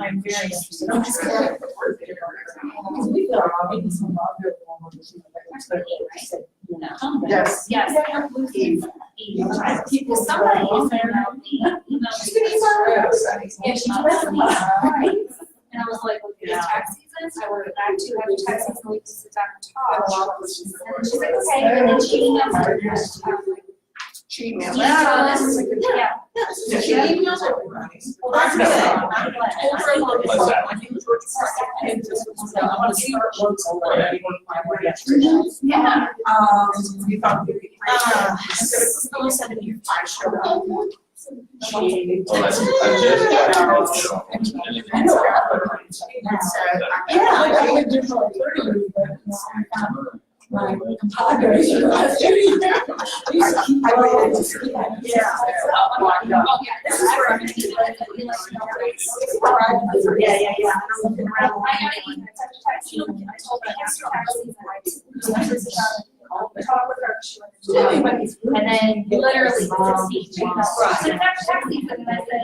I'm very interested. I'm just glad that we're there. We feel our maybe some other one. Yes. Yes. People, somebody is there now. Yeah, she was. And I was like, well, it's tax season, so I went back to have the tax season, we can sit down and talk. And she's like, okay, and then she emailed her. She emailed. Yeah. She emailed everybody. Well, that's good. I'm glad. Yeah. We thought we'd be great. 75 showed up. She. My compadres are last year. Yeah. This is where I'm going to be like, yeah. I'm looking around. I got to eat tax season. I told her after tax season, talk with her. And then literally 16. So after tax season, and I said,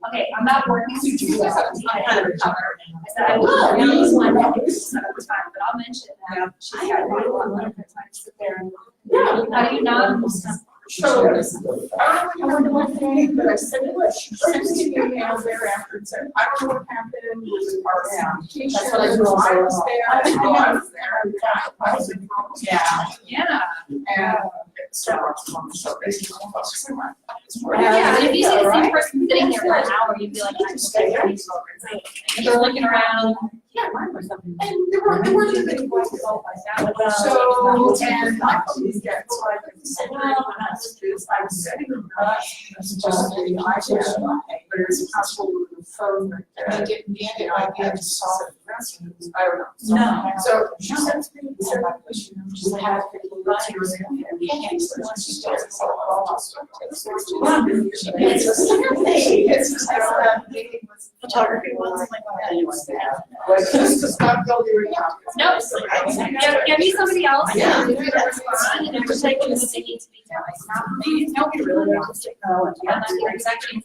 okay, I'm not working. I'm kind of recovered. I said, I will use my time, but I'll mention that. She's got a lot of time to sit there and, how do you not? So, I don't remember one thing, but I said, look, she sent me an email thereafter and said, I don't know what happened with our application. That's what I told her. I was there, I was there, I was in, Yeah. and so basically. Yeah, but if you see the same person sitting there for an hour, you'd be like, I'm just going to and they're looking around. Yeah, mine or something. And there were the big ones. So, and my police get, so I said, well, I was sitting in the rush, just the iPad, but it's possible with the phone right there. I didn't get it, I had to solve it. I don't know. No. So she sends me the question, just have to Photography ones like that. Just to stop building. Nope. Give me somebody else. Yeah. If you're gonna respond, and just like, what they need to be done. It's not me. Nobody really knows technology. I'm not the executive.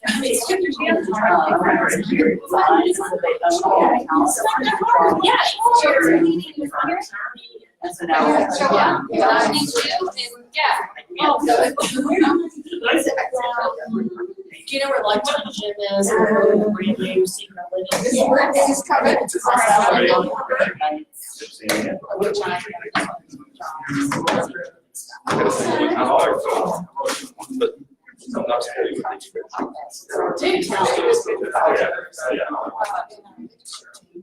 Yeah. Sure. That's an hour. Yeah. Yeah. Me too. And yeah. Oh, good. Do you know where like gym is or the brand new secret living? This is where things come in. Which I. Do tell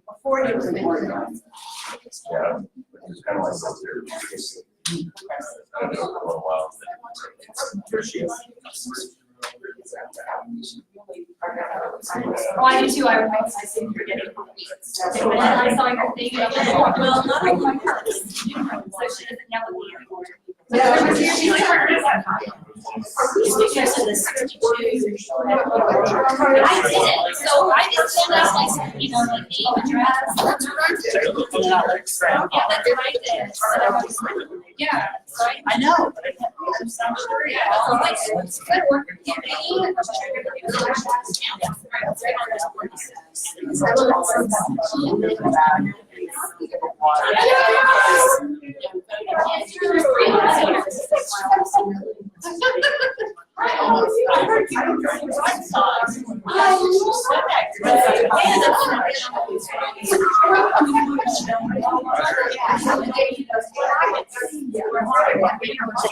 before you were born. Yeah, it's kind of like those I don't know, for a while. Oh, I do too. I think you're getting. And then I saw your thing. And I'm like, well, not on my part. So she doesn't yell at me anymore. Yeah. She's like, where is that? Because of the 62. I didn't. So I just filled out like, you know, like name, address. That's what I did. Yeah, that's what I did. So I was like, yeah. So I know. I'm sure. Yeah. I was like, it's good work.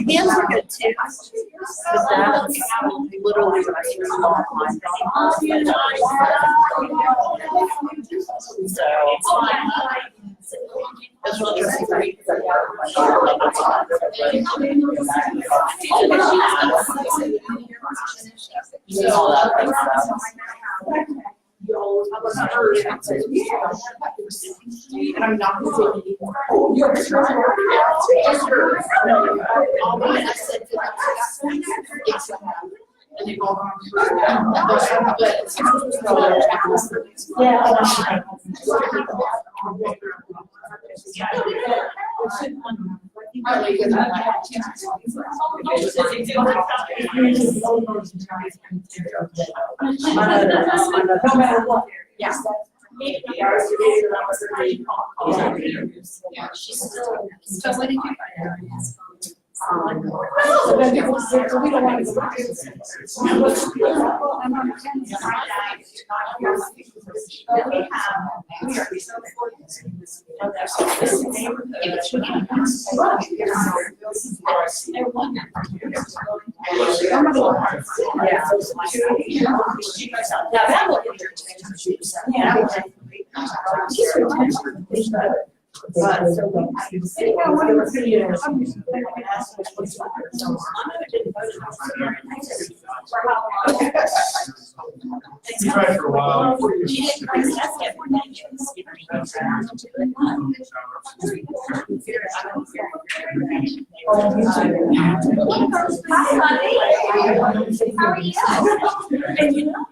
Hands are good too. But that's literally what I use all the time. So it's really just great. And I'm not going to anymore. Oh, you're sure. Just her. All the I said, and they go on. No matter what. Yeah. Yeah, she's still. So what did you find out? So then people say, "Well, we don't want to go back." Now that will You tried for a while. How are you? And you know.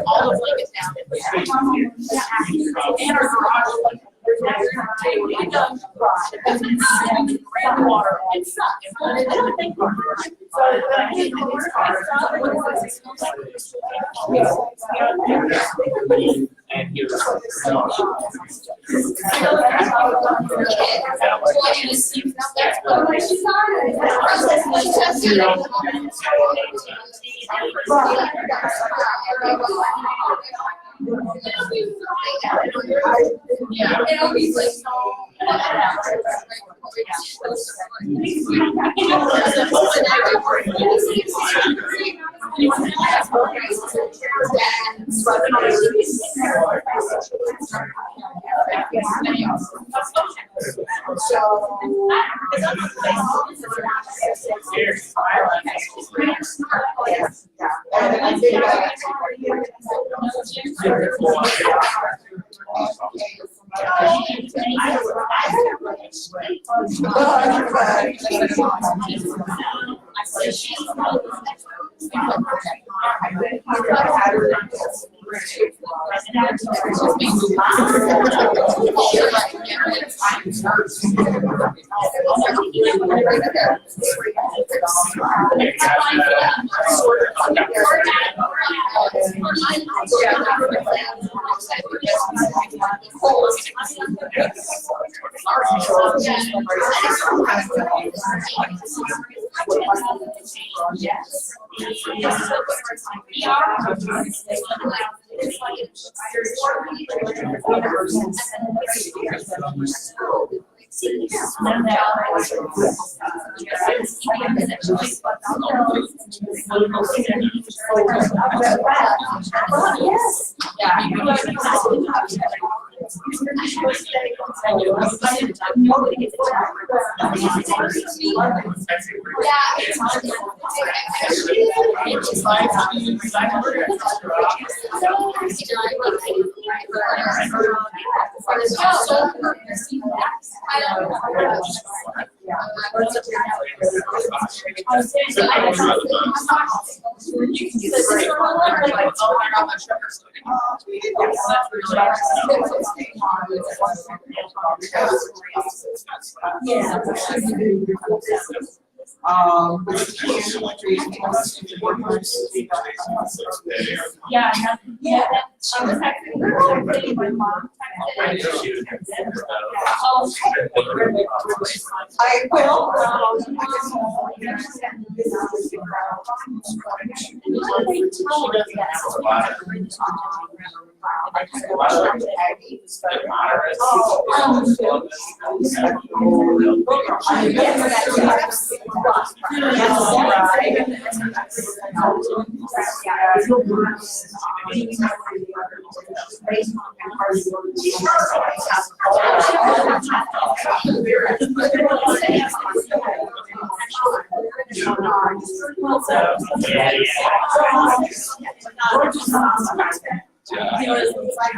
All of like it down. And our garage. Water. It's not. I don't think. And he was Yeah. It'll be like She was actually my mom. I will. He was like,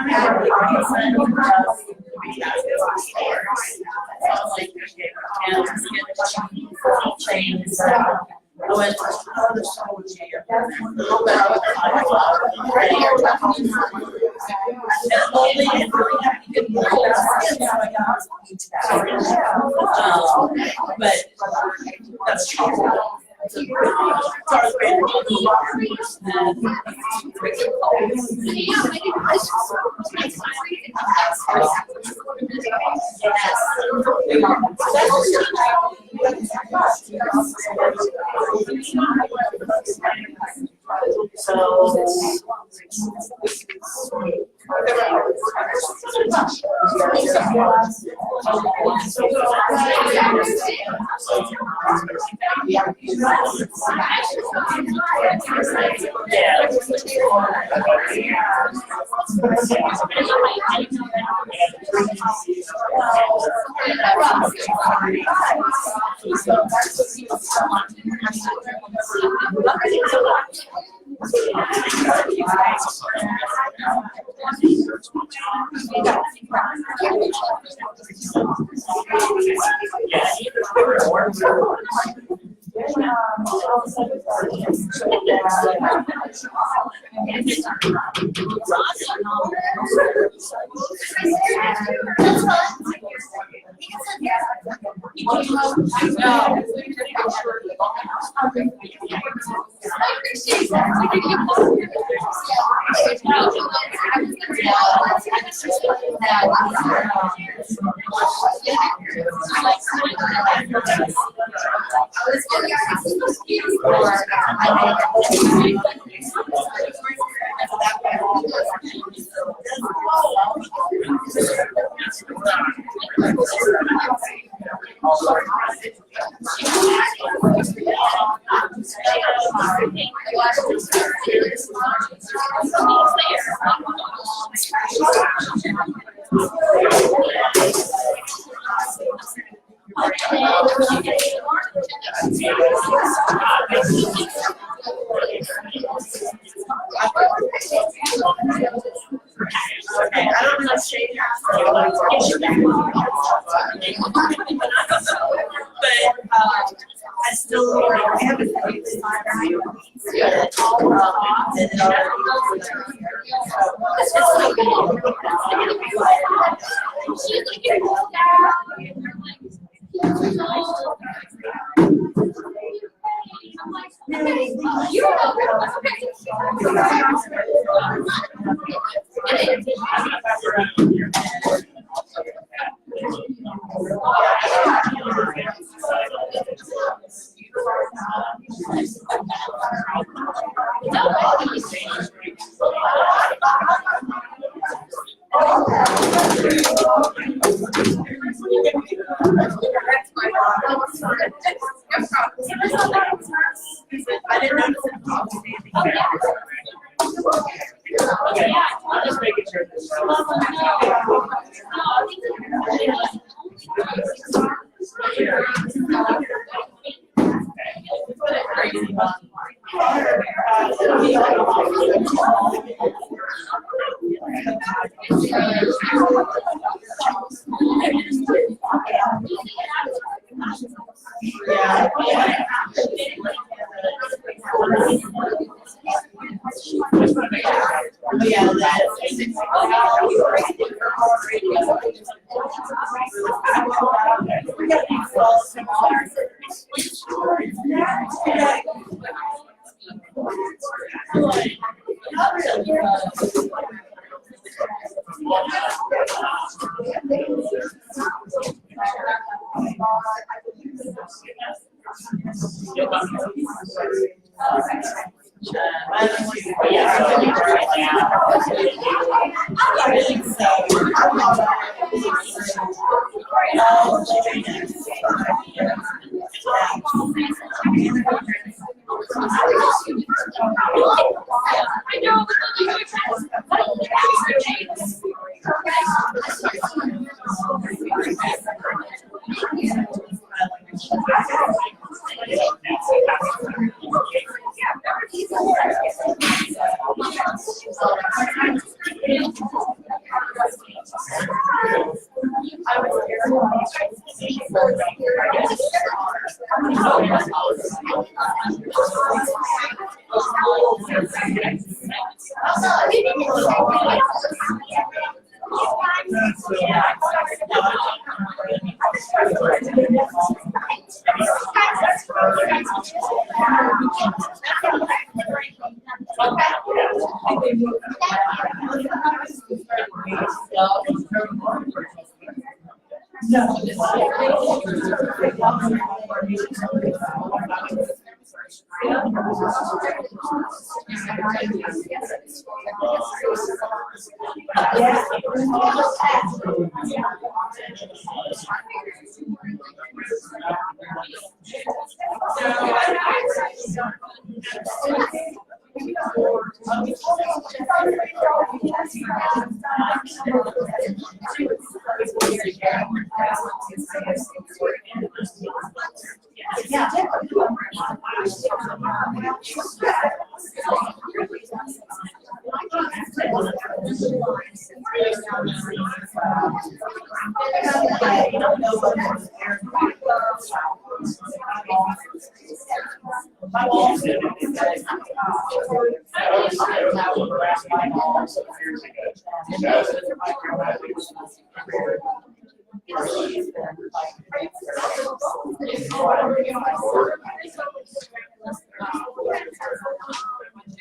but that's true.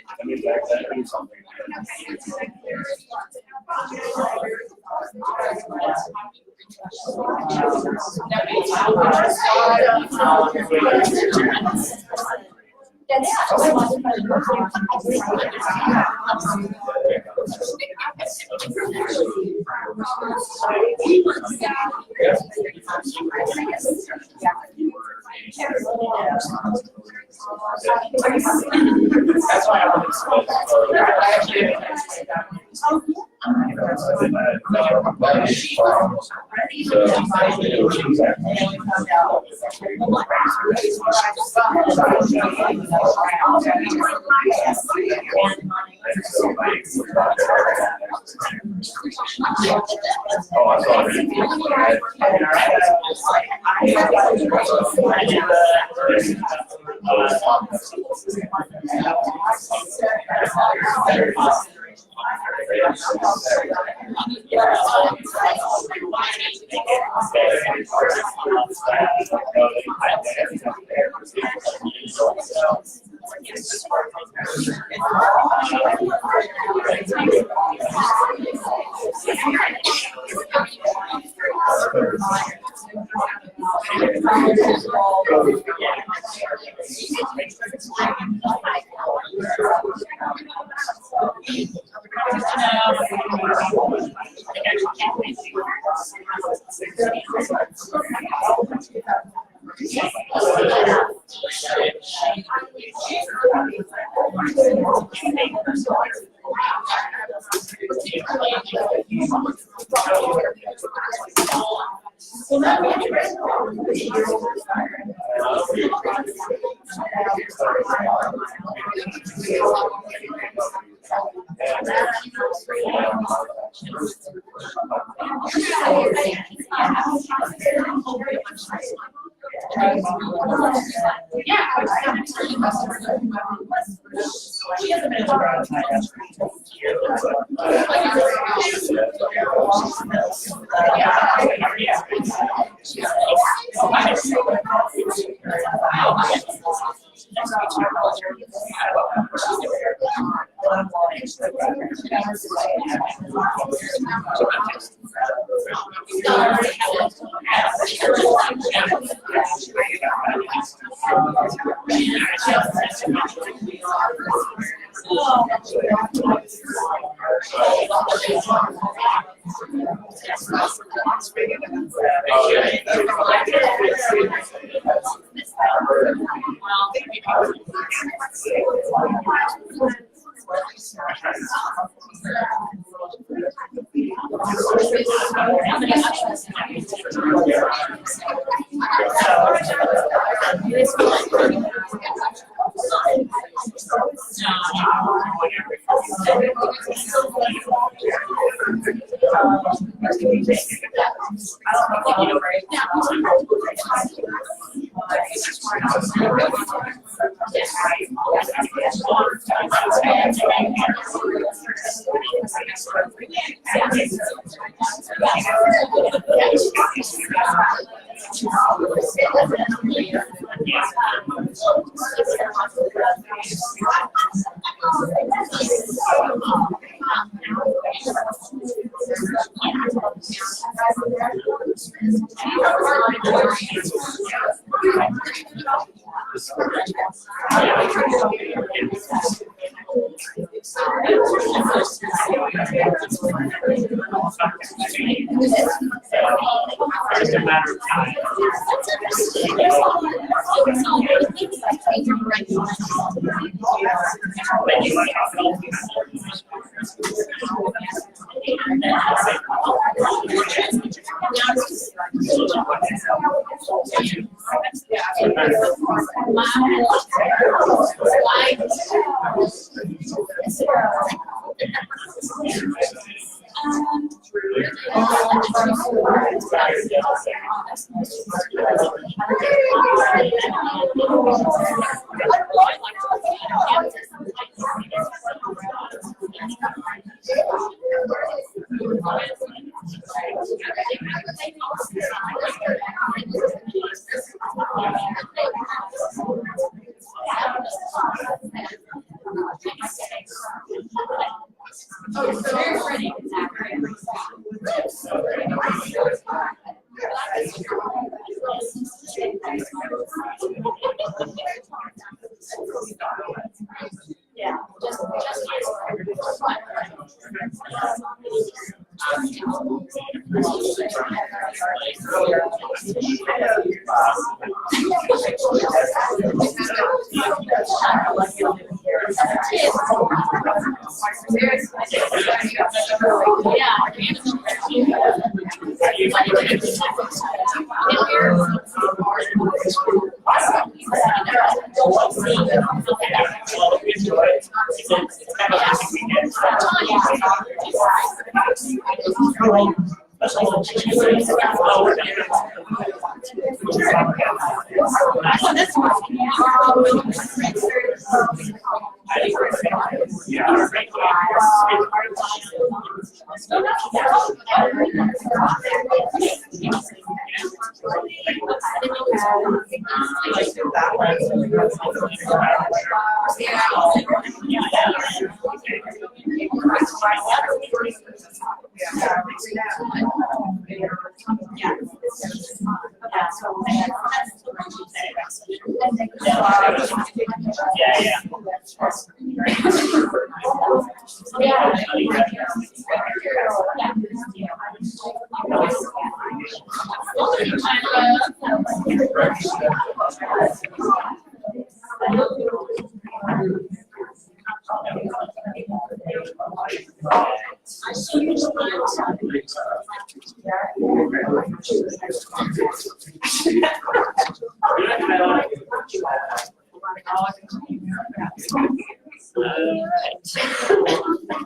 I mean, that means something. That's why I wanted oh, I saw Just a matter of time.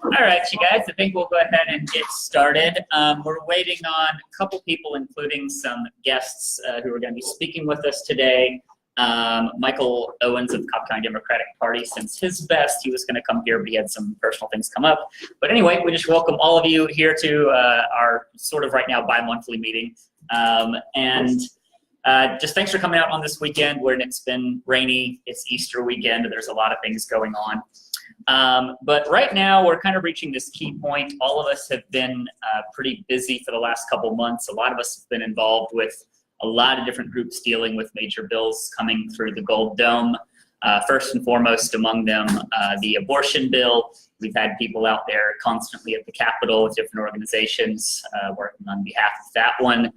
All right, you guys, I think we'll go ahead and get started. We're waiting on a couple people, including some guests who are going to be speaking with us today. Michael Owens of the Cobb County Democratic Party, since his best, he was going to come here, but he had some personal things come up. But anyway, we just welcome all of you here to our sort of right now bi-monthly meeting. Just thanks for coming out on this weekend when it's been rainy. It's Easter weekend. There's a lot of things going on. But right now, we're kind of reaching this key point. All of us have been pretty busy for the last couple months. A lot of us have been involved with a lot of different groups dealing with major bills coming through the Gold Dome. First and foremost among them, the abortion bill. We've had people out there constantly at the Capitol with different organizations working on behalf of that one.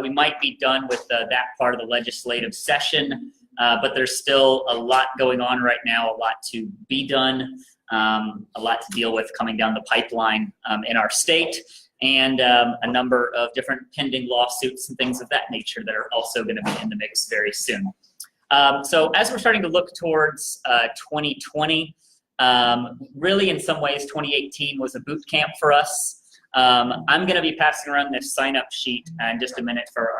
We might be done with that part of the legislative session, but there's still a lot going on right now, a lot to be done, a lot to deal with coming down the pipeline in our state, and a number of different pending lawsuits and things of that nature that are also going to be in the mix very soon. So as we're starting to look towards 2020, really in some ways 2018 was a boot camp for us. I'm going to be passing around this sign-up sheet in just a minute for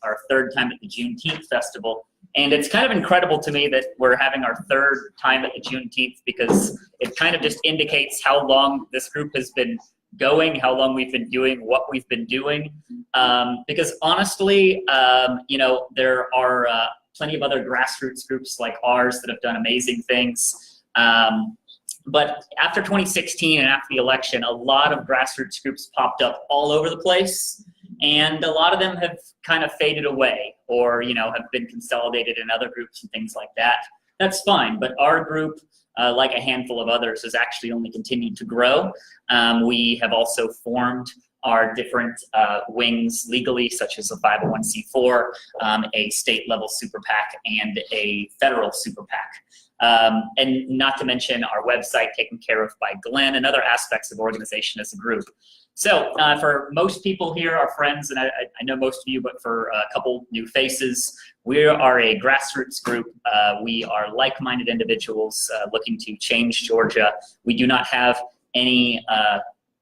our third time at the Juneteenth Festival. And it's kind of incredible to me that we're having our third time at the Juneteenth, because it kind of just indicates how long this group has been going, how long we've been doing what we've been doing. Because honestly, you know, there are plenty of other grassroots groups like ours that have done amazing things. But after 2016 and after the election, a lot of grassroots groups popped up all over the place. And a lot of them have kind of faded away, or, you know, have been consolidated in other groups and things like that. That's fine, but our group, like a handful of others, has actually only continued to grow. We have also formed our different wings legally, such as a 501c4, a state-level super PAC, and a federal super PAC. And not to mention our website taken care of by Glenn, and other aspects of organization as a group. So for most people here, our friends, and I know most of you, but for a couple new faces, we are a grassroots group. We are like-minded individuals looking to change Georgia. We do not have any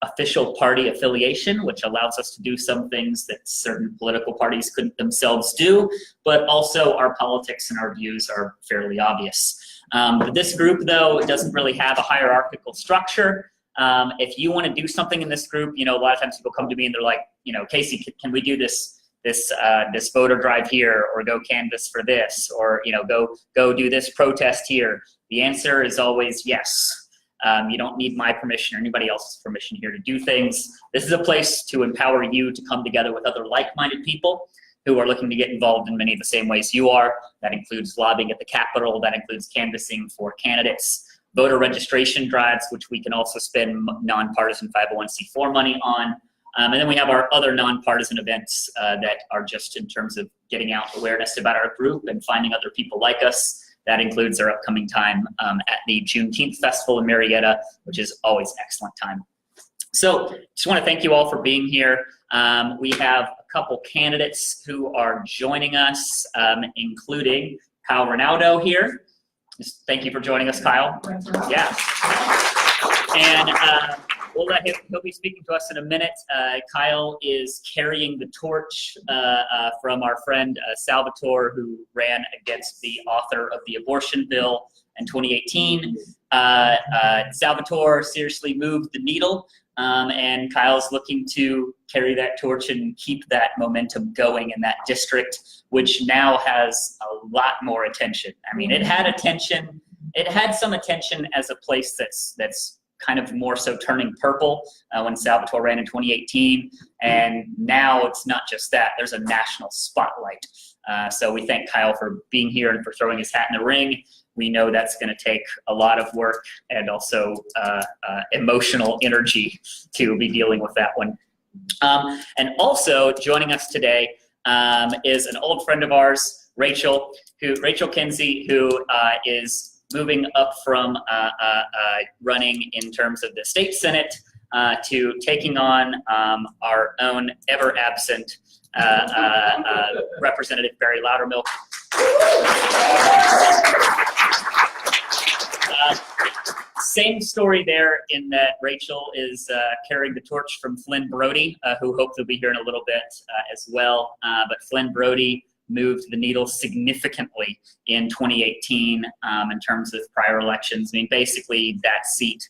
official party affiliation, which allows us to do some things that certain political parties couldn't themselves do, but also our politics and our views are fairly obvious. But this group, though, doesn't really have a hierarchical structure. If you want to do something in this group, you know, a lot of times people come to me and they're like, you know, Casey, can we do this voter drive here, or go canvass for this, or, you know, go do this protest here? The answer is always yes. You don't need my permission or anybody else's permission here to do things. This is a place to empower you to come together with other like-minded people who are looking to get involved in many of the same ways you are. That includes lobbying at the Capitol. That includes canvassing for candidates. Voter registration drives, which we can also spend nonpartisan 501c4 money on. And then we have our other nonpartisan events that are just in terms of getting out awareness about our group and finding other people like us. That includes our upcoming time at the Juneteenth Festival in Marietta, which is always an excellent time. So just want to thank you all for being here. We have a couple candidates who are joining us, including Kyle Rinaudo here. Just thank you for joining us, Kyle. Yeah. And we'll let him, he'll be speaking to us in a minute. Kyle is carrying the torch from our friend Salvatore, who ran against the author of the abortion bill in 2018. Salvatore seriously moved the needle, and Kyle's looking to carry that torch and keep that momentum going in that district, which now has a lot more attention. I mean, it had attention. It had some attention as a place that's kind of more so turning purple when Salvatore ran in 2018, and now it's not just that. There's a national spotlight. So we thank Kyle for being here and for throwing his hat in the ring. We know that's going to take a lot of work and also emotional energy to be dealing with that one. And also joining us today is an old friend of ours, Rachel Kinsey, who is moving up from running in terms of the state senate to taking on our own ever-absent Representative Barry Loudermilk. Same story there, in that Rachel is carrying the torch from Flynn Brody, who hopefully will be here in a little bit as well. But Flynn Brody moved the needle significantly in 2018 in terms of prior elections. I mean, basically that seat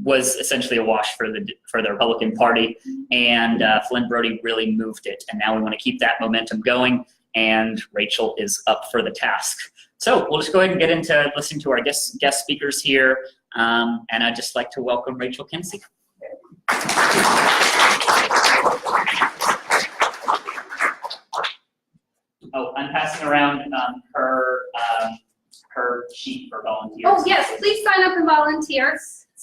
was essentially a wash for the Republican Party, and Flynn Brody really moved it. And now we want to keep that momentum going, and Rachel is up for the task. So we'll just go ahead and get into listening to our guest speakers here, and I'd just like to welcome Rachel Kinsey. Oh, I'm passing around her sheet for volunteers. Oh, yes, please sign up and volunteer.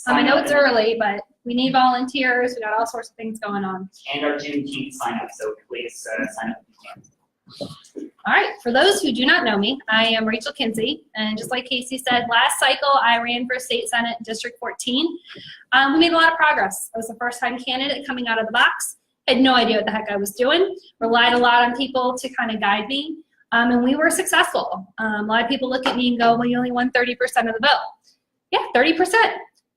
I know it's early, but we need volunteers. We got all sorts of things going on. And our Juneteenth sign up, so please sign up if you can. All right, for those who do not know me, I am Rachel Kinsey, and just like Casey said, last cycle I ran for State Senate District 14. We made a lot of progress. I was the first-time candidate coming out of the box. I had no idea what the heck I was doing. Relied a lot on people to kind of guide me, and we were successful. A lot of people look at me and go, well, you only won 30% of the vote. Yeah, 30%.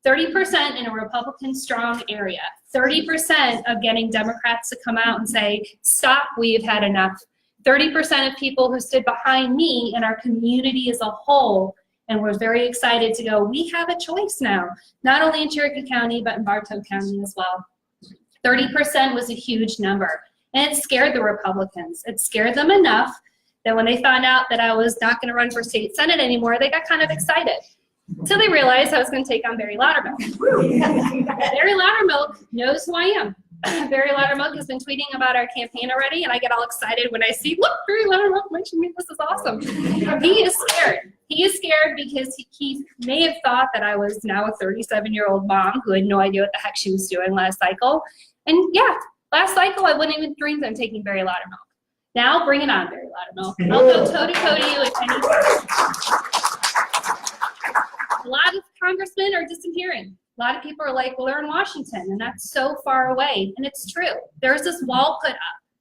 30% in a Republican-strong area, 30% of getting Democrats to come out and say, stop, we've had enough. 30% of people who stood behind me and our community as a whole and were very excited to go, we have a choice now, not only in Cherokee County, but in Bartow County as well. 30% was a huge number, and it scared the Republicans. It scared them enough that when they found out that I was not gonna run for state senate anymore, they got kind of excited. So they realized I was gonna take on Barry Loudermilk. Barry Loudermilk knows who I am. Barry Loudermilk has been tweeting about our campaign already, and I get all excited when I see, look, Barry Loudermilk mentioned me, this is awesome. He is scared. He is scared because he may have thought that I was now a 37-year-old mom who had no idea what the heck she was doing last cycle. And yeah, last cycle I wouldn't even dream of taking Barry Loudermilk. Now bring it on, Barry Loudermilk. I'll go toe-to-toe to you at any time. A lot of congressmen are disappearing. A lot of people are like, well, they're in Washington, and that's so far away. And it's true. There's this wall put up.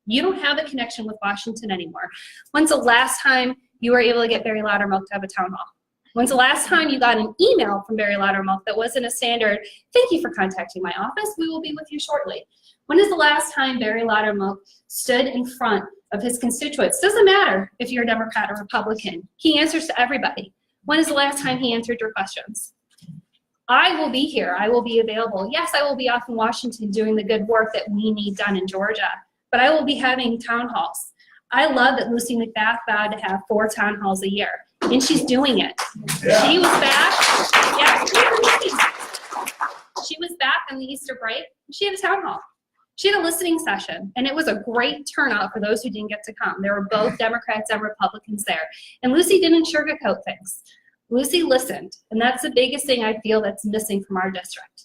You don't have a connection with Washington anymore. When's the last time you were able to get Barry Loudermilk to have a town hall? When's the last time you got an email from Barry Loudermilk that wasn't a standard, thank you for contacting my office, we will be with you shortly? When is the last time Barry Loudermilk stood in front of his constituents? Doesn't matter if you're a Democrat or Republican. He answers to everybody. When is the last time he answered your questions? I will be here. I will be available. Yes, I will be off in Washington doing the good work that we need done in Georgia, but I will be having town halls. I love that Lucy McBath vowed to have 4 town halls a year, and she's doing it. Yeah. She was back. Yeah, she was back on the Easter break. She had a town hall. She had a listening session, and it was a great turnout for those who didn't get to come. There were both Democrats and Republicans there, and Lucy didn't sugarcoat things. Lucy listened, and that's the biggest thing I feel that's missing from our district.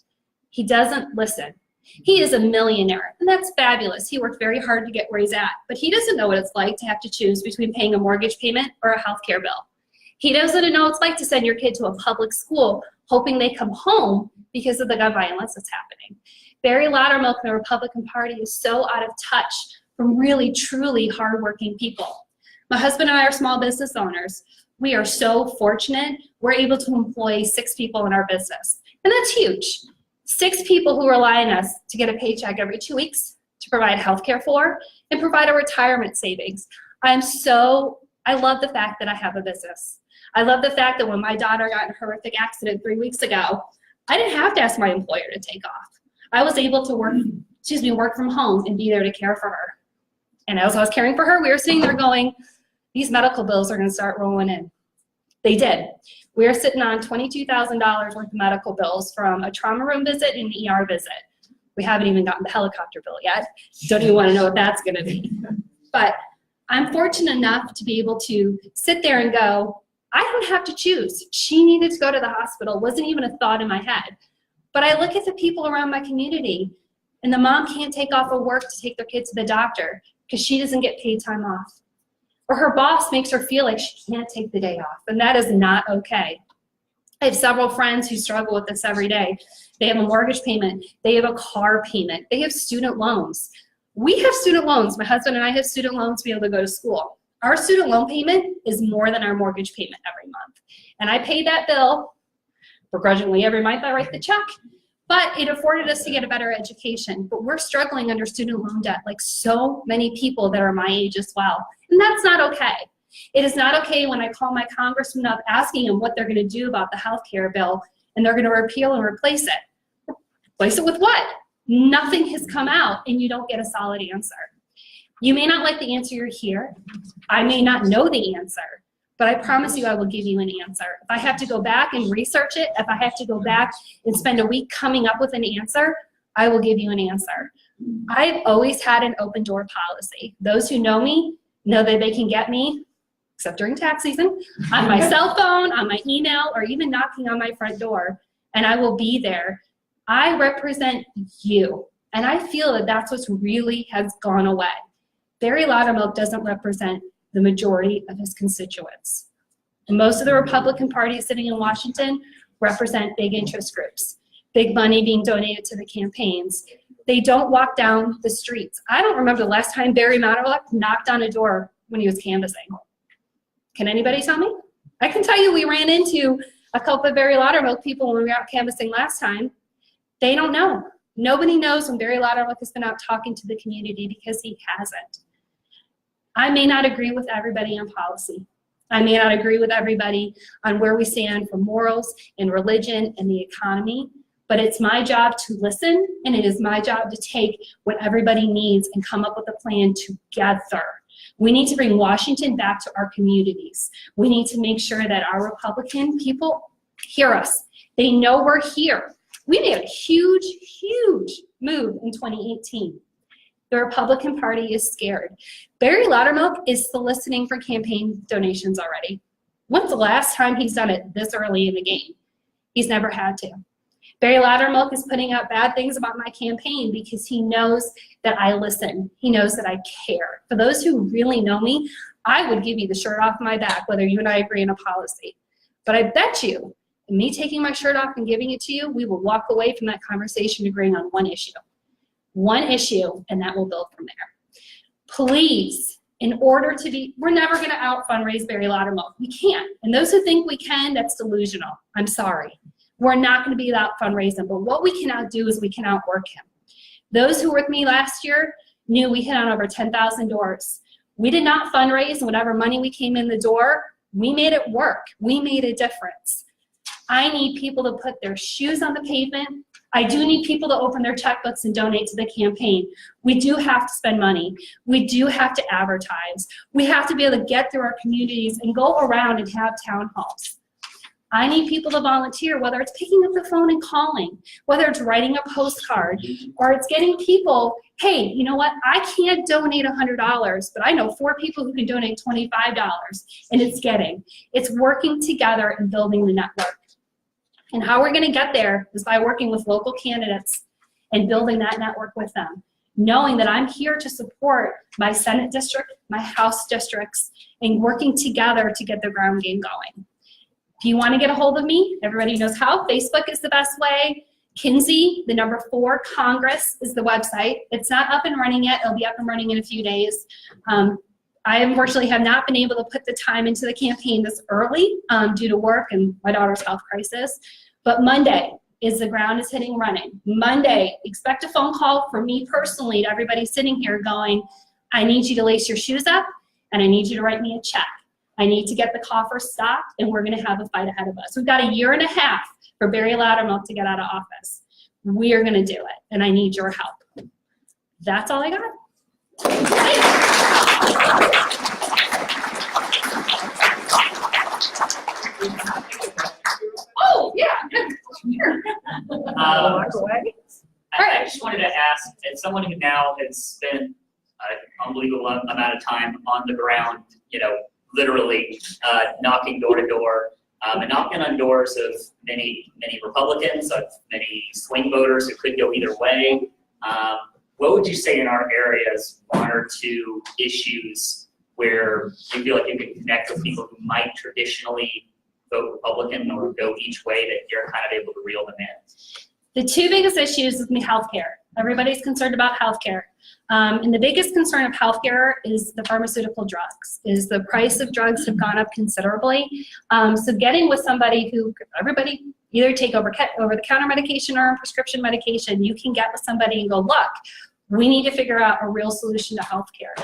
He doesn't listen. He is a millionaire, and that's fabulous. He worked very hard to get where he's at, but he doesn't know what it's like to have to choose between paying a mortgage payment or a health care bill. He doesn't know what it's like to send your kid to a public school hoping they come home because of the gun violence that's happening. Barry Loudermilk and the Republican Party is so out of touch from really, truly hardworking people. My husband and I are small business owners. We are so fortunate. We're able to employ 6 people in our business, and that's huge. 6 people who rely on us to get a paycheck every 2 weeks, to provide health care for, and provide a retirement savings. I love the fact that I have a business. I love the fact that when my daughter got in a horrific accident 3 weeks ago, I didn't have to ask my employer to take off. I was able to work from home and be there to care for her. And as I was caring for her, we were sitting there going, these medical bills are gonna start rolling in. They did. We are sitting on $22,000 worth of medical bills from a trauma room visit and an ER visit. We haven't even gotten the helicopter bill yet. Don't even wanna know what that's gonna be. But I'm fortunate enough to be able to sit there and go, I don't have to choose. She needed to go to the hospital, wasn't even a thought in my head. But I look at the people around my community, and the mom can't take off of work to take their kid to the doctor because she doesn't get paid time off. Or her boss makes her feel like she can't take the day off, and that is not okay. I have several friends who struggle with this every day. They have a mortgage payment, they have a car payment, they have student loans. We have student loans. My husband and I have student loans to be able to go to school. Our student loan payment is more than our mortgage payment every month. And I pay that bill begrudgingly every month. I write the check. But it afforded us to get a better education. But we're struggling under student loan debt like so many people that are my age as well. And that's not okay. It is not okay when I call my congressman up asking him what they're going to do about the health care bill, and they're going to repeal and replace it. Replace it with what? Nothing has come out, and you don't get a solid answer. You may not like the answer you're here. I may not know the answer, but I promise you I will give you an answer. If I have to go back and research it, if I have to go back and spend a week coming up with an answer, I will give you an answer. I've always had an open door policy. Those who know me know that they can get me, except during tax season, on my cell phone, on my email, or even knocking on my front door, and I will be there. I represent you, and I feel that that's what's really has gone away. Barry Loudermilk doesn't represent the majority of his constituents. And most of the Republican Party sitting in Washington represent big interest groups, big money being donated to the campaigns. They don't walk down the streets. I don't remember the last time Barry Loudermilk knocked on a door when he was canvassing. Can anybody tell me? I can tell you we ran into A couple of Barry Loudermilk people, when we were out canvassing last time, they don't know. Nobody knows when Barry Loudermilk has been out talking to the community, because he hasn't. I may not agree with everybody on policy. I may not agree with everybody on where we stand for morals and religion and the economy, but it's my job to listen, and it is my job to take what everybody needs and come up with a plan together. We need to bring Washington back to our communities. We need to make sure that our Republican people hear us. They know we're here. We made a huge, huge move in 2018. The Republican Party is scared. Barry Loudermilk is soliciting for campaign donations already. When's the last time he's done it this early in the game? He's never had to. Barry Loudermilk is putting out bad things about my campaign because he knows that I listen. He knows that I care. For those who really know me, I would give you the shirt off my back, whether you and I agree on a policy. But I bet you, me taking my shirt off and giving it to you, we will walk away from that conversation agreeing on one issue. One issue, and that will build from there. Please, in order to be, we're never gonna out fundraise Barry Loudermilk. We can't. And those who think we can, that's delusional. I'm sorry. We're not gonna be out fundraising, but what we can outdo is we can outwork him. Those who were with me last year knew we hit on over 10,000 doors. We did not fundraise, and whatever money we came in the door, we made it work. We made a difference. I need people to put their shoes on the pavement. I do need people to open their checkbooks and donate to the campaign. We do have to spend money. We do have to advertise. We have to be able to get through our communities and go around and have town halls. I need people to volunteer, whether it's picking up the phone and calling, whether it's writing a postcard, or it's getting people, hey, you know what, I can't donate $100, but I know 4 people who can donate $25, and it's working together and building the network. And how we're gonna get there is by working with local candidates and building that network with them, knowing that I'm here to support my Senate district, my House districts, and working together to get the ground game going. If you wanna get a hold of me, everybody knows how. Facebook is the best way. Kinsey, the number 4, Congress is the website. It's not up and running yet. It'll be up and running in a few days. I unfortunately have not been able to put the time into the campaign this early due to work and my daughter's health crisis. But Monday is the ground is hitting running. Monday, expect a phone call from me personally to everybody sitting here going, I need you to lace your shoes up and I need you to write me a check. I need to get the coffers stocked, and we're gonna have a fight ahead of us. We've got 1.5 years for Barry Loudermilk to get out of office. We are gonna do it, and I need your help. That's all I got. Oh, yeah. I just wanted to ask, as someone who now has spent an unbelievable amount of time on the ground, you know, literally knocking door to door, and knocking on doors of many Republicans, of many swing voters who could go either way. What would you say in our area is 1 or 2 issues where you feel like you can connect with people who might traditionally vote Republican or go each way, that you're kind of able to reel them in? The 2 biggest issues is healthcare. Everybody's concerned about healthcare. And the biggest concern of healthcare is the pharmaceutical drugs, is the price of drugs have gone up considerably. So getting with somebody who, everybody either take over-the-counter medication or prescription medication, you can get with somebody and go, look, we need to figure out a real solution to healthcare.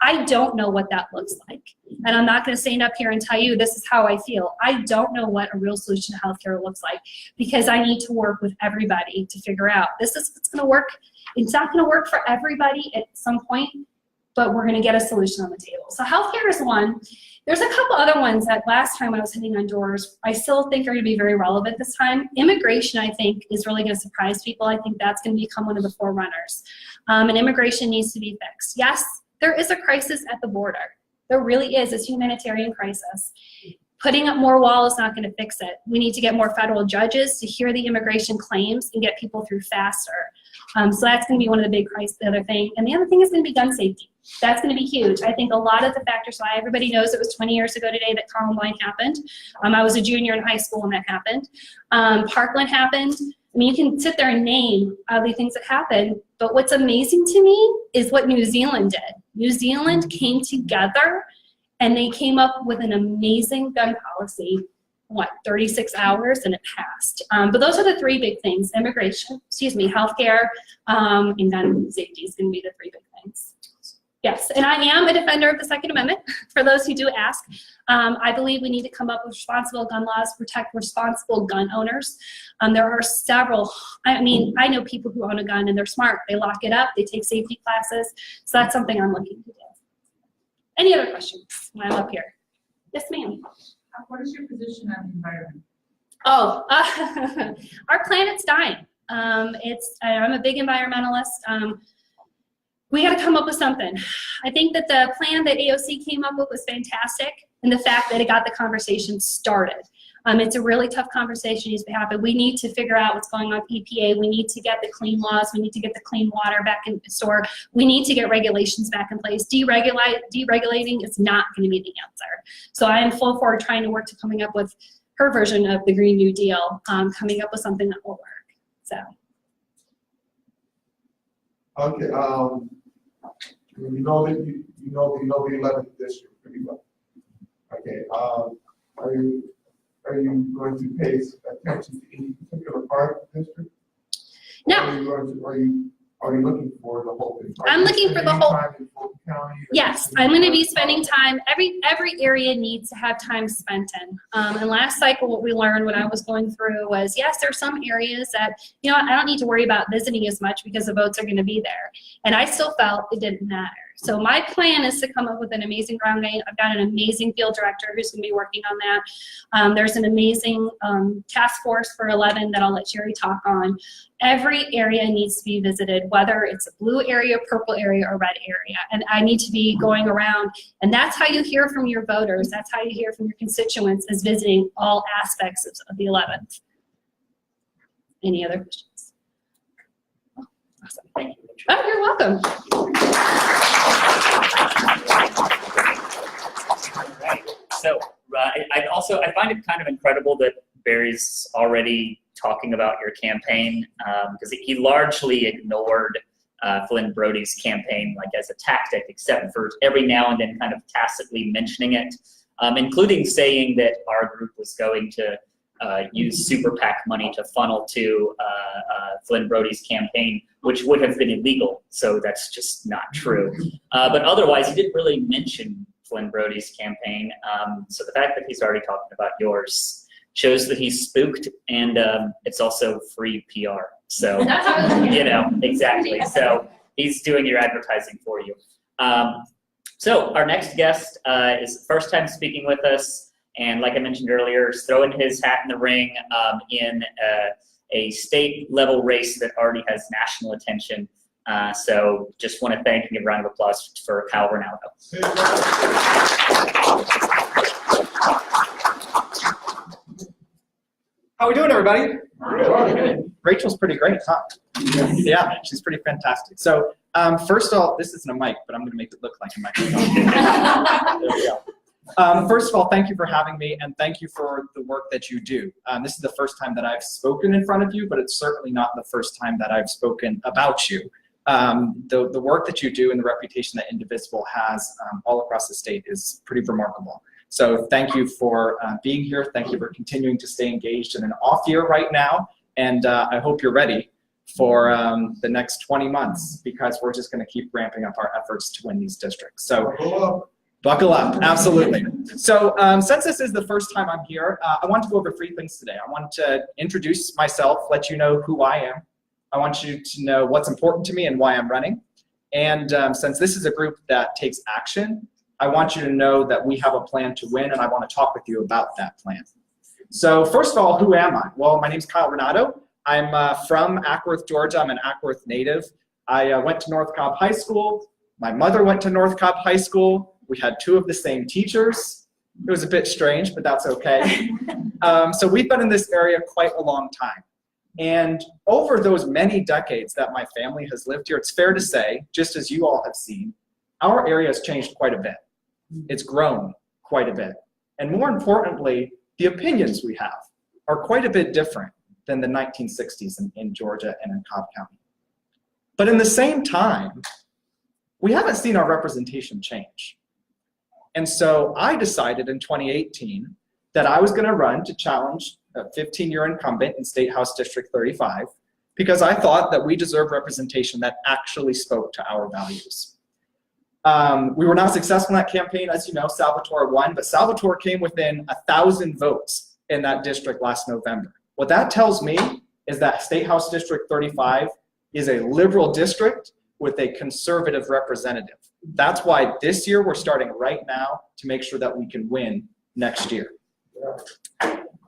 I don't know what that looks like. And I'm not gonna stand up here and tell you this is how I feel. I don't know what a real solution to healthcare looks like, because I need to work with everybody to figure out this is what's gonna work. It's not gonna work for everybody at some point, but we're gonna get a solution on the table. So healthcare is one. There's a couple other ones that last time when I was hitting on doors, I still think are gonna be very relevant this time. Immigration, I think, is really gonna surprise people. I think that's gonna become one of the forerunners. And immigration needs to be fixed. Yes, there is a crisis at the border. There really is. It's a humanitarian crisis. Putting up more wall is not going to fix it. We need to get more federal judges to hear the immigration claims and get people through faster. So that's going to be one of the big crises, the other thing. And the other thing is going to be gun safety. That's going to be huge. I think a lot of the factors why everybody knows it was 20 years ago today that Columbine happened. I was a junior in high school when that happened. Parkland happened. I mean, you can sit there and name all the things that happened, but what's amazing to me is what New Zealand did. New Zealand came together and they came up with an amazing gun policy 36 hours, and it passed. But those are the three big things: immigration, healthcare, and gun safety is going to be the three big things. Yes, and I am a defender of the Second Amendment, for those who do ask. I believe we need to come up with responsible gun laws, protect responsible gun owners. There are several, I know people who own a gun and they're smart. They lock it up, they take safety classes, so that's something I'm looking to do. Any other questions while I'm up here? Yes, ma'am. What is your position on the environment? Oh, our planet's dying. I'm a big environmentalist. We got to come up with something. I think that the plan that AOC came up with was fantastic, and the fact that it got the conversation started. It's a really tough conversation needs to happen. We need to figure out what's going on with EPA. We need to get the clean laws. We need to get the clean water back in the store. We need to get regulations back in place. Deregulating is not going to be the answer. So I am full forward trying to work to coming up with her version of the Green New Deal, coming up with something that will work. So. Okay, you know the 11th district pretty well. Okay, are you going to pay attention to any particular part of the district? No. Are you looking for the whole thing? I'm looking for the whole. County, yes, I'm going to be spending time. Every area needs to have time spent in. And last cycle, what we learned when I was going through was, yes, there are some areas that, I don't need to worry about visiting as much because the votes are going to be there. And I still felt it didn't matter. So my plan is to come up with an amazing ground game. I've got an amazing field director who's going to be working on that. There's an amazing task force for 11 that I'll let Jerry talk on. Every area needs to be visited, whether it's a blue area, purple area, or red area. And I need to be going around, and that's how you hear from your voters. That's how you hear from your constituents, is visiting all aspects of the 11th. Any other questions? Oh, awesome. Thank you. Oh, you're welcome. Right. So I find it kind of incredible that Barry's already talking about your campaign, because he largely ignored Flynn Brody's campaign like as a tactic, except for every now and then kind of tacitly mentioning it, including saying that our group was going to use super PAC money to funnel to Flynn Brody's campaign, which would have been illegal. So that's just not true. But otherwise, he didn't really mention Flynn Brody's campaign. So the fact that he's already talking about yours shows that he's spooked, and it's also free PR. So, exactly. So he's doing your advertising for you. So our next guest is first time speaking with us. And like I mentioned earlier, is throwing his hat in the ring in a state level race that already has national attention. So just want to thank and give a round of applause for Kyle Rinaudo. How we doing, everybody? Good. Rachel's pretty great, huh? Yeah, she's pretty fantastic. So first of all, this isn't a mic, but I'm going to make it look like a microphone. There we go. First of all, thank you for having me, and thank you for the work that you do. This is the first time that I've spoken in front of you, but it's certainly not the first time that I've spoken about you. The work that you do and the reputation that Indivisible has all across the state is pretty remarkable. So thank you for being here. Thank you for continuing to stay engaged in an off year right now, and I hope you're ready for the next 20 months, because we're just going to keep ramping up our efforts to win these districts. So. Buckle up, absolutely. So since this is the first time I'm here, I want to go over three things today. I want to introduce myself, let you know who I am. I want you to know what's important to me and why I'm running. And since this is a group that takes action, I want you to know that we have a plan to win, and I want to talk with you about that plan. So first of all, who am I? Well, my name's Kyle Rinaudo. I'm from Ackworth, Georgia. I'm an Ackworth native. I went to North Cobb High School. My mother went to North Cobb High School. We had two of the same teachers. It was a bit strange, but that's okay. So we've been in this area quite a long time. And over those many decades that my family has lived here, it's fair to say, just as you all have seen, our area has changed quite a bit. It's grown quite a bit. And more importantly, the opinions we have are quite a bit different than the 1960s in Georgia and in Cobb County. But in the same time, we haven't seen our representation change. And so I decided in 2018 that I was going to run to challenge a 15-year incumbent in State House District 35 because I thought that we deserve representation that actually spoke to our values. We were not successful in that campaign. As you know, Salvatore won, but Salvatore came within 1,000 votes in that district last November. What that tells me is that State House District 35 is a liberal district with a conservative representative. That's why this year we're starting right now to make sure that we can win next year.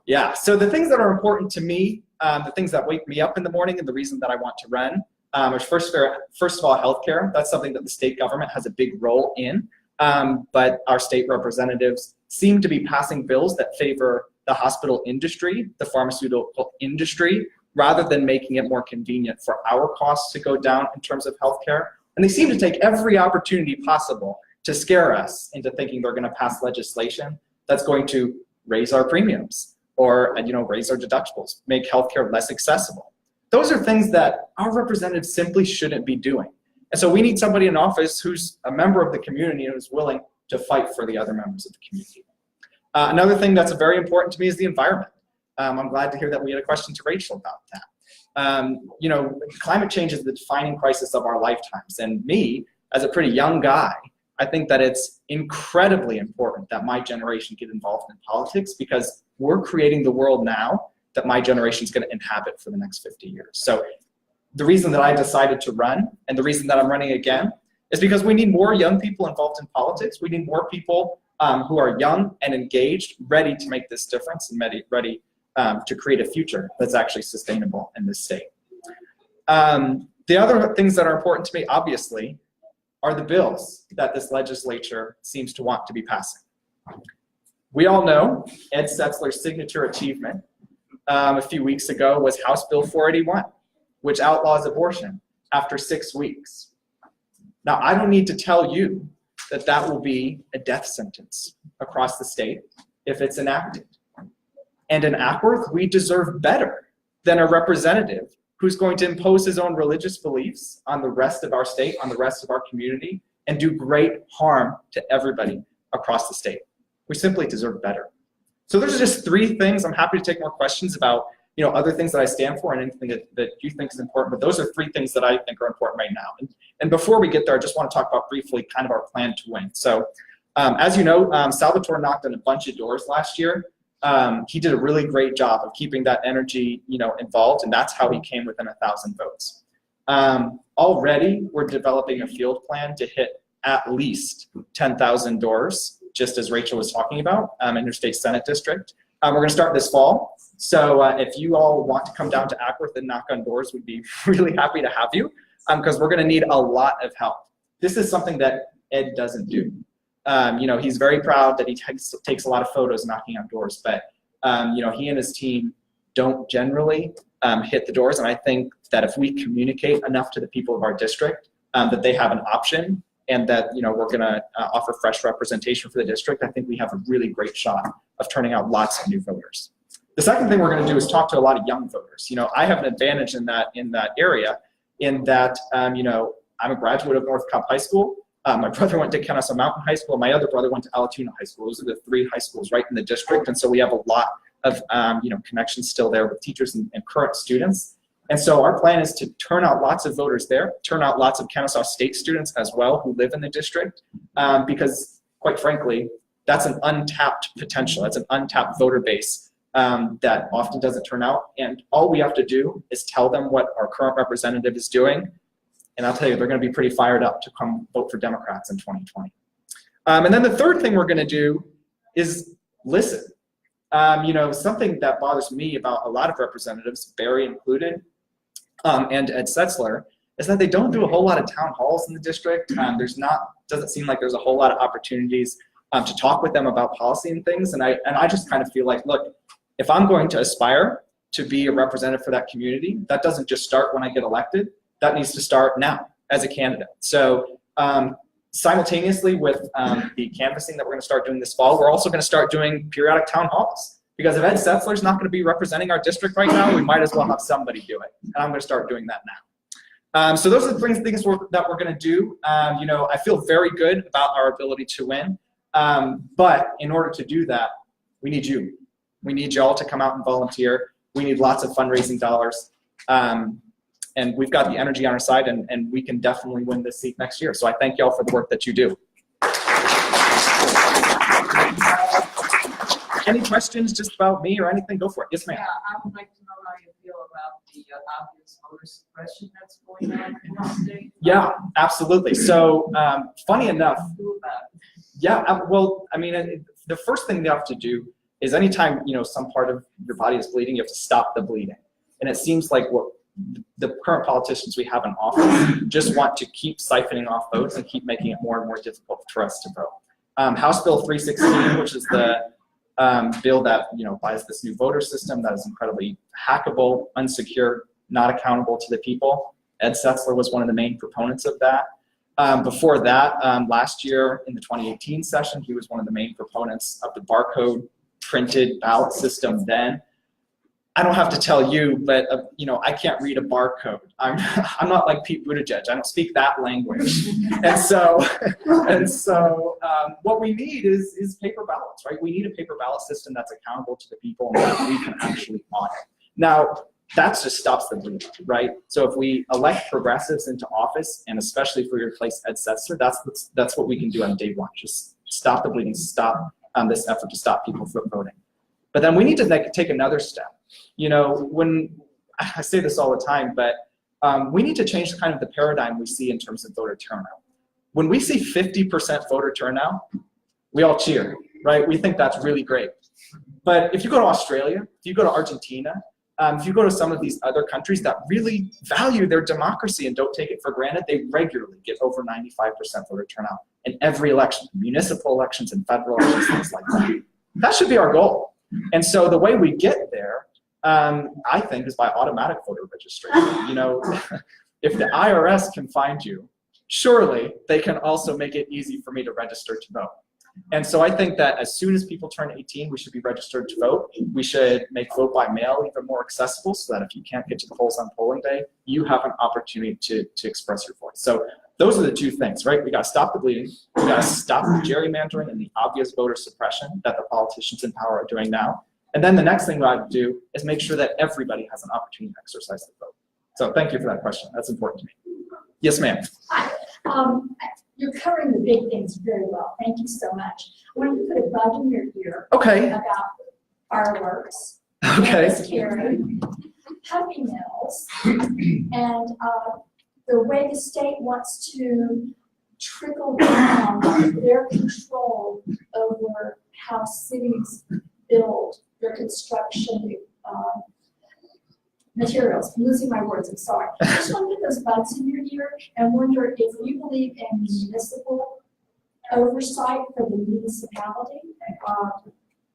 Yeah, so the things that are important to me, the things that wake me up in the morning and the reason that I want to run, are first of all, healthcare. That's something that the state government has a big role in, but our state representatives seem to be passing bills that favor the hospital industry, the pharmaceutical industry, rather than making it more convenient for our costs to go down in terms of healthcare. And they seem to take every opportunity possible to scare us into thinking they're going to pass legislation that's going to raise our premiums or raise our deductibles, make healthcare less accessible. Those are things that our representatives simply shouldn't be doing. And so we need somebody in office who's a member of the community and who's willing to fight for the other members of the community. Another thing that's very important to me is the environment. I'm glad to hear that we had a question to Rachel about that. Climate change is the defining crisis of our lifetimes. And me, as a pretty young guy, I think that it's incredibly important that my generation get involved in politics because we're creating the world now that my generation is going to inhabit for the next 50 years. So the reason that I decided to run and the reason that I'm running again is because we need more young people involved in politics. We need more people who are young and engaged, ready to make this difference and ready to create a future that's actually sustainable in this state. The other things that are important to me, obviously, are the bills that this legislature seems to want to be passing. We all know Ed Setzler's signature achievement a few weeks ago was House Bill 481, which outlaws abortion after 6 weeks. Now, I don't need to tell you that that will be a death sentence across the state if it's enacted. And in Ackworth, we deserve better than a representative who's going to impose his own religious beliefs on the rest of our state, on the rest of our community, and do great harm to everybody across the state. We simply deserve better. So those are just 3 things. I'm happy to take more questions about other things that I stand for and anything that you think is important, but those are 3 things that I think are important right now. And before we get there, I just want to talk about briefly kind of our plan to win. So as you know, Salvatore knocked on a bunch of doors last year. He did a really great job of keeping that energy, involved, and that's how he came within 1,000 votes. Already, we're developing a field plan to hit at least 10,000 doors, just as Rachel was talking about, in your state Senate district. We're going to start this fall. So if you all want to come down to Ackworth and knock on doors, we'd be really happy to have you, because we're going to need a lot of help. This is something that Ed doesn't do. He's very proud that he takes a lot of photos knocking on doors, but he and his team don't generally hit the doors. And I think that if we communicate enough to the people of our district that they have an option and that we're going to offer fresh representation for the district, I think we have a really great shot of turning out lots of new voters. The second thing we're going to do is talk to a lot of young voters. I have an advantage in that area, in that I'm a graduate of North Cobb High School. My brother went to Kennesaw Mountain High School. My other brother went to Alatoona High School. Those are the 3 high schools right in the district, and so we have a lot of connections still there with teachers and current students. And so our plan is to turn out lots of voters there, turn out lots of Kennesaw State students as well who live in the district, because quite frankly, that's an untapped potential. That's an untapped voter base that often doesn't turn out. And all we have to do is tell them what our current representative is doing. And I'll tell you, they're going to be pretty fired up to come vote for Democrats in 2020. And then the third thing we're going to do is listen. Something that bothers me about a lot of representatives, Barry included, and Ed Setzler, is that they don't do a whole lot of town halls in the district. Doesn't seem like there's a whole lot of opportunities to talk with them about policy and things. And I just kind of feel like, look, if I'm going to aspire to be a representative for that community, that doesn't just start when I get elected. That needs to start now as a candidate. So simultaneously with the canvassing that we're going to start doing this fall, we're also going to start doing periodic town halls. Because if Ed Setzler's not going to be representing our district right now, we might as well have somebody do it. And I'm going to start doing that now. So those are the things that we're going to do. I feel very good about our ability to win. But in order to do that, We need you. We need y'all to come out and volunteer. We need lots of fundraising dollars. And we've got the energy on our side, and we can definitely win this seat next year. So I thank y'all for the work that you do. Any questions just about me or anything? Go for it. Yes, ma'am. Yeah, I would like to know how you feel about the obvious voter suppression that's going on in the state. Yeah, absolutely. So funny enough, Do about it. yeah, well, I mean, the first thing they have to do is anytime, some part of your body is bleeding, you have to stop the bleeding. And it seems like what the current politicians we have in office just want to keep siphoning off votes and keep making it more and more difficult for us to vote. House Bill 316, which is the bill that buys this new voter system that is incredibly hackable, unsecure, not accountable to the people. Ed Setzler was one of the main proponents of that. Before that, last year in the 2018 session, he was one of the main proponents of the barcode printed ballot system then. I don't have to tell you, but I can't read a barcode. I'm not like Pete Buttigieg. I don't speak that language. And so what we need is paper ballots, right? We need a paper ballot system that's accountable to the people and that we can actually audit. Now, that just stops the bleeding, right? So if we elect progressives into office, and especially if we replace Ed Setzler, that's what we can do on day one. Just stop the bleeding, stop this effort to stop people from voting. But then we need to take another step. When I say this all the time, but we need to change kind of the paradigm we see in terms of voter turnout. When we see 50% voter turnout, we all cheer, right? We think that's really great. But if you go to Australia, if you go to Argentina, if you go to some of these other countries that really value their democracy and don't take it for granted, they regularly get over 95% voter turnout in every election, municipal elections and federal elections, things like that. That should be our goal. And so the way we get there, I think, is by automatic voter registration. If the IRS can find you, surely they can also make it easy for me to register to vote. And so I think that as soon as people turn 18, we should be registered to vote. We should make vote by mail even more accessible so that if you can't get to the polls on polling day, you have an opportunity to express your voice. So those are the two things, right? We got to stop the bleeding. We got to stop the gerrymandering and the obvious voter suppression that the politicians in power are doing now. And then the next thing we have to do is make sure that everybody has an opportunity to exercise the vote. So thank you for that question. That's important to me. Yes, ma'am. Hi. You're covering the big things very well. Thank you so much. I want to put a bug in your ear about fireworks, Okay. carry, puppy mills, and the way the state wants to trickle down their control over how cities build their construction materials. I'm losing my words, I'm sorry. I just want to put those bugs in your ear and wonder if you believe in municipal oversight for the municipality,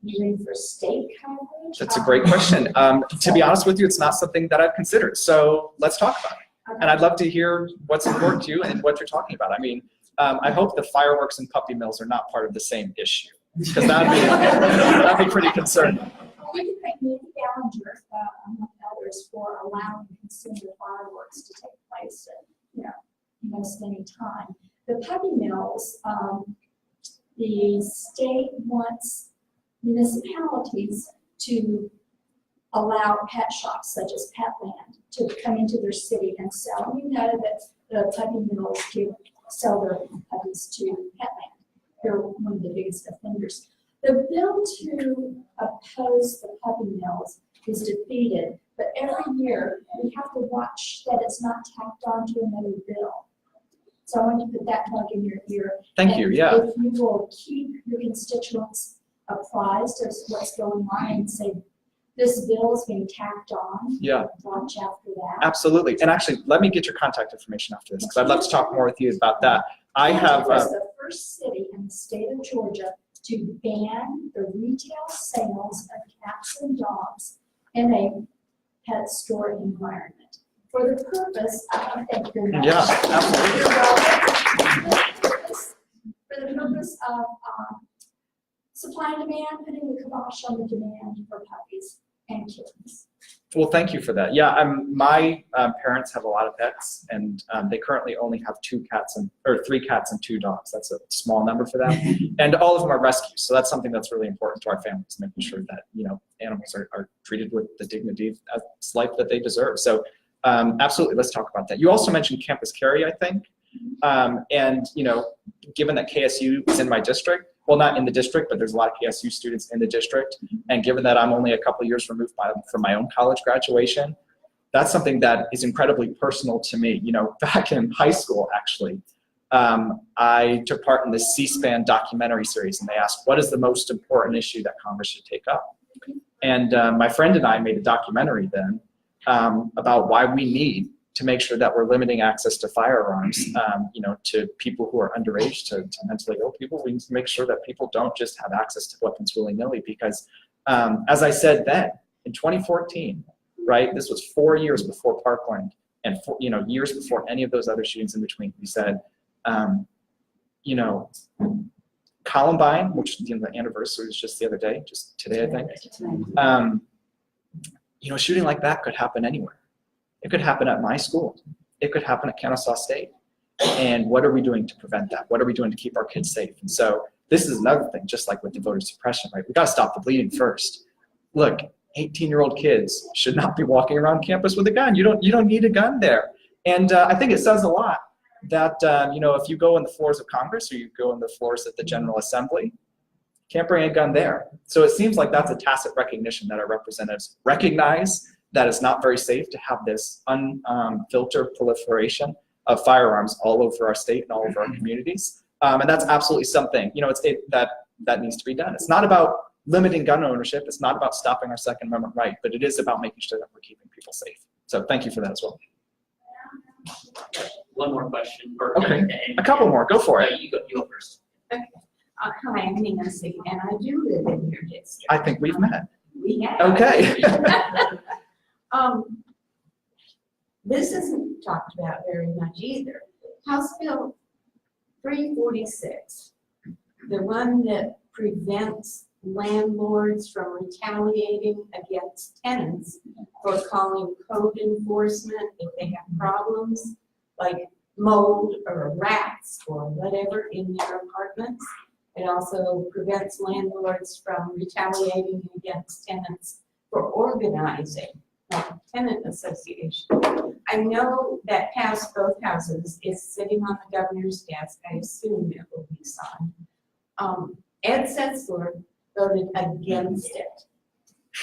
even for state coverage. That's a great question. To be honest with you, it's not something that I've considered. So let's talk about it. And I'd love to hear what's important to you and what you're talking about. I mean, I hope the fireworks and puppy mills are not part of the same issue, because that'd be pretty concerning. We can make many challenges, among others, for allowing consumer fireworks to take place at, most any time. The puppy mills, the state wants municipalities to allow pet shops such as Petland to come into their city and sell. We know that the puppy mills do sell their puppies to Petland. They're one of the biggest offenders. The bill to oppose the puppy mills is defeated, but every year we have to watch that it's not tacked on to another bill. So I want to put that bug in your ear. Thank you, yeah. If you will keep your constituents apprised of what's going on and say, this bill is being tacked on, yeah, watch after that. Absolutely. And actually, let me get your contact information after this, because I'd love to talk more with you about that. I have the first city in the state of Georgia to ban the retail sales of cats and dogs in a pet store environment. For the purpose, thank you very much. Yeah, absolutely. For the purpose of supply and demand, putting the kibosh on the demand for puppies and kittens. Well, thank you for that. Yeah, my parents have a lot of pets, and they currently only have 3 cats and 2 dogs. That's a small number for them, and all of them are rescues. So that's something that's really important to our families, making sure that animals are treated with the dignity of life that they deserve. So absolutely, let's talk about that. You also mentioned campus carry, I think, and given that KSU is in my district. Well, not in the district, but there's a lot of KSU students in the district. And given that I'm only a couple of years removed from my own college graduation, that's something that is incredibly personal to me. Back in high school, actually, I took part in this C-SPAN documentary series, and they asked, what is the most important issue that Congress should take up? And my friend and I made a documentary then about why we need to make sure that we're limiting access to firearms, to people who are underage, to mentally ill people. We need to make sure that people don't just have access to weapons willy-nilly because, as I said then, in 2014, right, this was 4 years before Parkland and years before any of those other shootings in between. We said, Columbine, which the anniversary was just the other day, just today, I think. A shooting like that could happen anywhere. It could happen at my school. It could happen at Kennesaw State. And what are we doing to prevent that? What are we doing to keep our kids safe? And so this is another thing, just like with the voter suppression, right? We got to stop the bleeding first. Look, 18-year-old kids should not be walking around campus with a gun. You don't need a gun there. And I think it says a lot that if you go on the floors of Congress or you go on the floors at the General Assembly, can't bring a gun there. So it seems like that's a tacit recognition that our representatives recognize that it's not very safe to have this unfiltered proliferation of firearms all over our state and all over our communities. And that's absolutely something, that needs to be done. It's not about limiting gun ownership. It's not about stopping our Second Amendment right, but it is about making sure that we're keeping people safe. So thank you for that as well. One more question. Okay, a couple more, go for it. You go first. Okay. Hi, I'm Nancy, and I do live in your district. I think we've met. We have. Okay. This isn't talked about very much either. House Bill 346, the one that prevents landlords from retaliating against tenants for calling code enforcement if they have problems like mold or rats or whatever in their apartments. It also prevents landlords from retaliating against tenants for organizing, like tenant association. I know that passed both houses. It's sitting on the governor's desk. I assume it will be signed. Ed Setzler voted against it.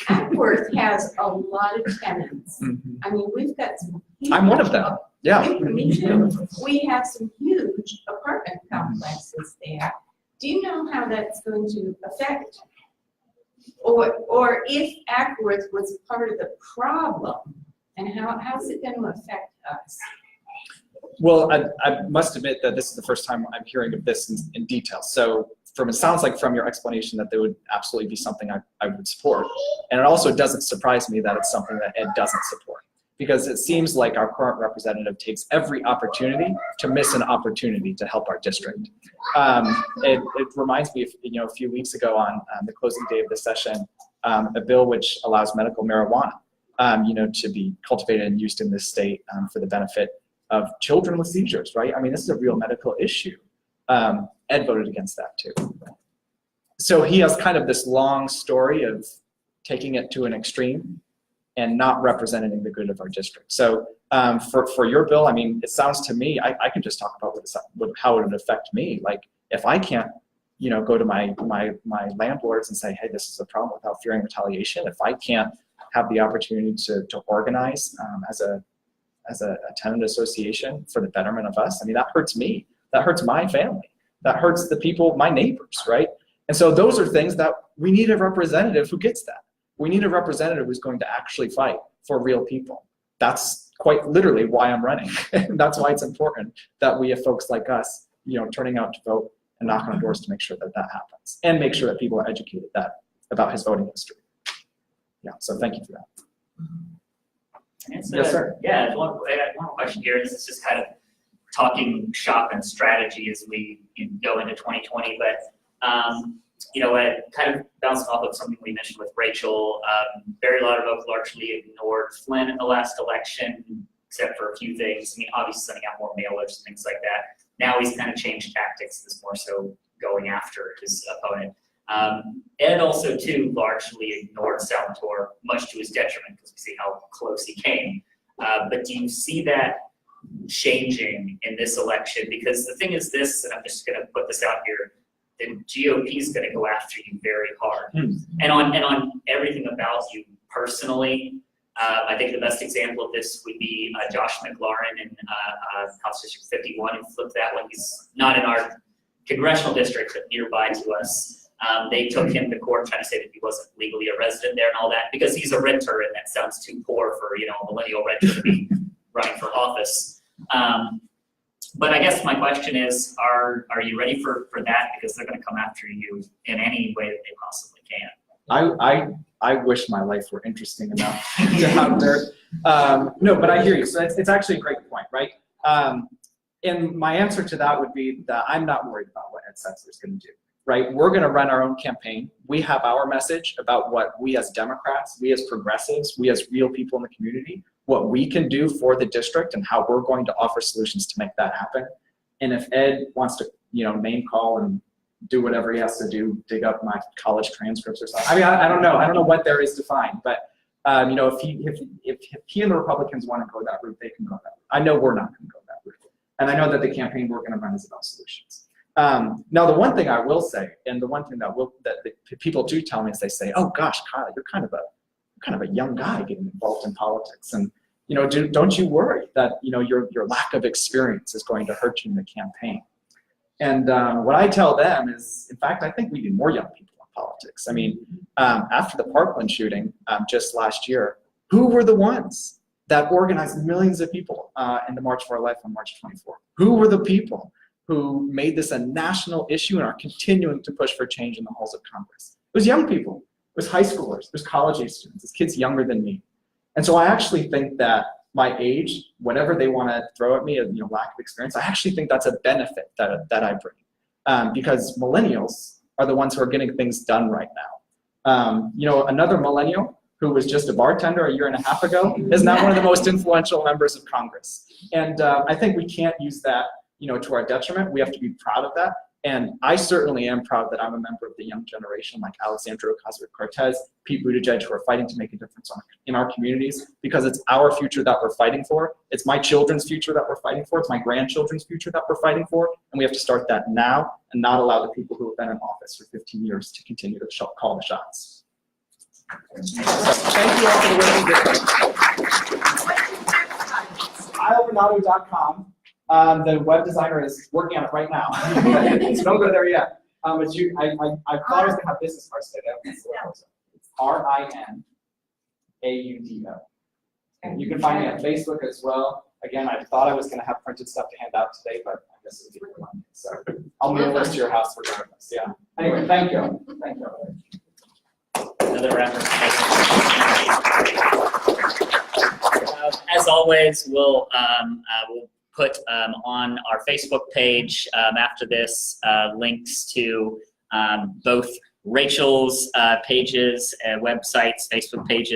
Atworth has a lot of tenants. I mean, we've got some huge, I'm one of them. Yeah. Me too. We have some huge apartment complexes there. Do you know how that's going to affect, or if Atworth was part of the problem, and how's it going to affect us? Well, I must admit that this is the first time I'm hearing of this in detail. So it sounds like from your explanation that there would absolutely be something I would support. And it also doesn't surprise me that it's something that Ed doesn't support. Because it seems like our current representative takes every opportunity to miss an opportunity to help our district. It reminds me of, a few weeks ago on the closing day of the session, a bill which allows medical marijuana, to be cultivated and used in this state for the benefit of children with seizures, right? I mean, this is a real medical issue. Ed voted against that too. So he has kind of this long story of taking it to an extreme and not representing the good of our district. So for your bill, I mean, it sounds to me, I can just talk about how it would affect me. Like if I can't, go to my landlords and say, hey, this is a problem without fearing retaliation. If I can't have the opportunity to organize as a tenant association for the betterment of us, I mean, that hurts me. That hurts my family. That hurts the people, my neighbors, right? And so those are things that we need a representative who gets that. We need a representative who's going to actually fight for real people. That's quite literally why I'm running. That's why it's important that we have folks like us, turning out to vote and knocking on doors to make sure that that happens and make sure that people are educated about his voting history. Yeah, so thank you for that. Yes, sir. Yeah, one more question here. This is just kind of talking shop and strategy as we go into 2020, but kind of bouncing off of something we mentioned with Rachel, Barry Loudermilk largely ignored Flynn in the last election, except for a few things. I mean, obviously sending out more mailers and things like that. Now he's kind of changed tactics and is more so going after his opponent. Ed also, too, largely ignored Salvatore, much to his detriment, because we see how close he came. But do you see that changing in this election? Because the thing is this, and I'm just going to put this out here, the GOP is going to go after you very hard. And on everything about you personally. I think the best example of this would be Josh McLaurin in House District 51, who flipped that one. He's not in our congressional district, but nearby to us. They took him to court trying to say that he wasn't legally a resident there and all that, because he's a renter, and that sounds too poor for, you know, a millennial renter to be running for office. But I guess my question is, are you ready for that? Because they're going to come after you in any way that they possibly can. I wish my life were interesting enough to have dirt. No, but I hear you. So it's actually a great point, right? And my answer to that would be that I'm not worried about what Ed Setzler is going to do, right? We're going to run our own campaign. We have our message about what we as Democrats, we as progressives, we as real people in the community, what we can do for the district and how we're going to offer solutions to make that happen. And if Ed wants to, you know, name call and do whatever he has to do, dig up my college transcripts or something. I mean, I don't know. I don't know what there is to find, but you know, if he and the Republicans want to go that route, they can go that route. I know we're not going to go that route, and I know that the campaign we're going to run is about solutions. Now, the one thing I will say, and the one thing that the people do tell me is they say, "Oh gosh, Kyle, you're kind of a young guy getting involved in politics," and you know, don't you worry that, you know, your lack of experience is going to hurt you in the campaign. And what I tell them is, in fact, I think we need more young people in politics. I mean, after the Parkland shooting just last year, who were the ones that organized millions of people in the March for Our Life on March 24th? Who were the people who made this a national issue and are continuing to push for change in the halls of Congress? It was young people. It was high schoolers. It was college-age students. It was kids younger than me. And so I actually think that my age, whatever they want to throw at me, you know, lack of experience, I actually think that's a benefit that I bring, because millennials are the ones who are getting things done right now. You know, another millennial who was just a bartender a year and a half ago is now one of the most influential members of Congress. And I think we can't use that, you know, to our detriment. We have to be proud of that. And I certainly am proud that I'm a member of the young generation, like Alexandria Ocasio-Cortez, Pete Buttigieg, who are fighting to make a difference in our communities, because it's our future that we're fighting for. It's my children's future that we're fighting for. It's my grandchildren's future that we're fighting for. And we have to start that now and not allow the people who have been in office for 15 years to continue to call the shots. So, thank you all for the work. Rinaudo.com. The web designer is working on it right now, so don't go there yet. But I thought I was gonna have business cards today. It's Rinaudo. You can find me on Facebook as well. Again, I thought I was gonna have printed stuff to hand out today, but I guess it's either one. So I'll mail this to your house regardless. Yeah. Anyway, thank you. Thank you. Another round of as always, we'll put on our Facebook page after this links to both Rachel's pages, websites, Facebook pages.